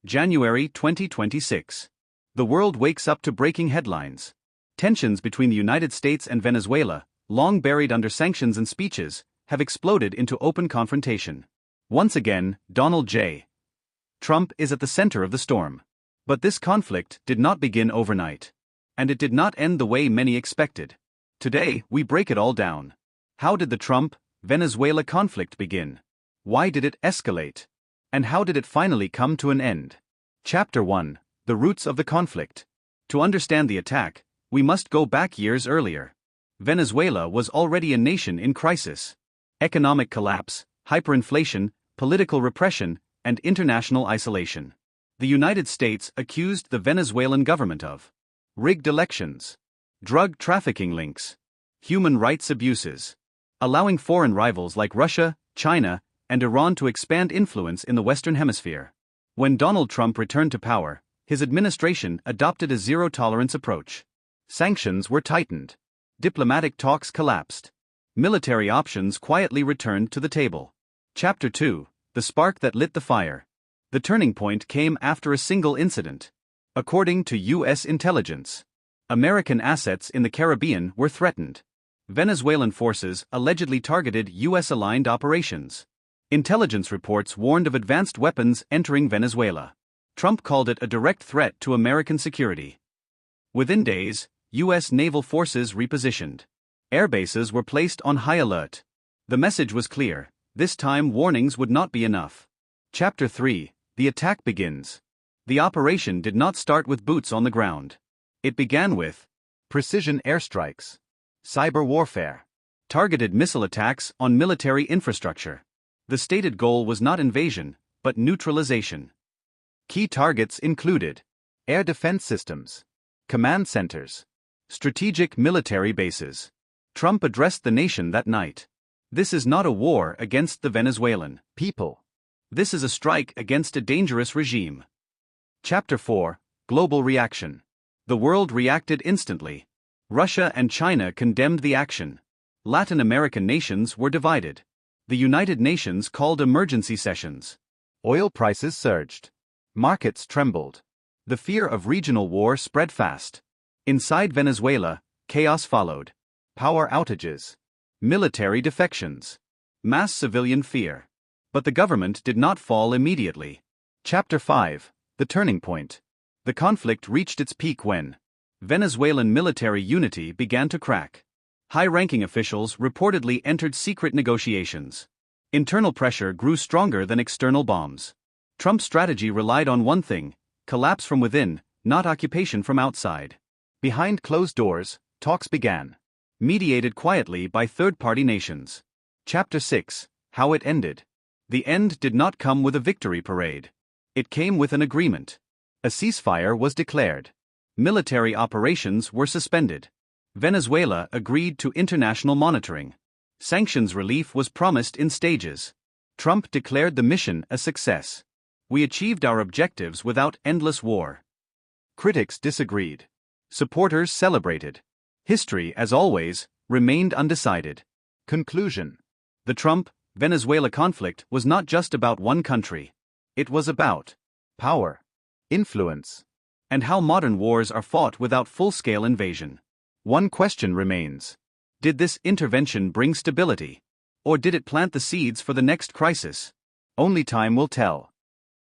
January 2026. The world wakes up to breaking headlines. Tensions between the United States and Venezuela, long buried under sanctions and speeches, have exploded into open confrontation. Once again, Donald J. Trump is at the center of the storm. But this conflict did not begin overnight. And it did not end the way many expected. Today, we break it all down. How did the Trump-Venezuela conflict begin? Why did it escalate? And how did it finally come to an end? Chapter 1. The Roots of the Conflict. To understand the attack, we must go back years earlier. Venezuela was already a nation in crisis. Economic collapse, hyperinflation, political repression, and international isolation. The United States accused the Venezuelan government of rigged elections, drug trafficking links, human rights abuses, allowing foreign rivals like Russia, China, and Iran to expand influence in the Western Hemisphere. When Donald Trump returned to power, his administration adopted a zero-tolerance approach. Sanctions were tightened. Diplomatic talks collapsed. Military options quietly returned to the table. Chapter 2. The spark that lit the fire. The turning point came after a single incident. According to U.S. intelligence, American assets in the Caribbean were threatened. Venezuelan forces allegedly targeted U.S.-aligned operations. Intelligence reports warned of advanced weapons entering Venezuela. Trump called it a direct threat to American security. Within days, U.S. naval forces repositioned. Air bases were placed on high alert. The message was clear: this time warnings would not be enough. Chapter 3. The attack begins. The operation did not start with boots on the ground. It began with precision airstrikes, cyber warfare, targeted missile attacks on military infrastructure. The stated goal was not invasion, but neutralization. Key targets included air defense systems, command centers, strategic military bases. Trump addressed the nation that night. This is not a war against the Venezuelan people. This is a strike against a dangerous regime. Chapter 4. Global reaction. The world reacted instantly. Russia and China condemned the action. Latin American nations were divided. The United Nations called emergency sessions. Oil prices surged. Markets trembled. The fear of regional war spread fast. Inside Venezuela, chaos followed. Power outages, military defections, mass civilian fear. But the government did not fall immediately. Chapter 5. The turning point. The conflict reached its peak when Venezuelan military unity began to crack. High-ranking officials reportedly entered secret negotiations. Internal pressure grew stronger than external bombs. Trump's strategy relied on one thing: collapse from within, not occupation from outside. Behind closed doors, talks began, mediated quietly by third-party nations. Chapter 6. How it ended. The end did not come with a victory parade. It came with an agreement. A ceasefire was declared. Military operations were suspended. Venezuela agreed to international monitoring. Sanctions relief was promised in stages. Trump declared the mission a success. We achieved our objectives without endless war. Critics disagreed. Supporters celebrated. History, as always, remained undecided. Conclusion. The Trump-Venezuela conflict was not just about one country. It was about power, influence, and how modern wars are fought without full-scale invasion. One question remains: did this intervention bring stability? Or did it plant the seeds for the next crisis? Only time will tell.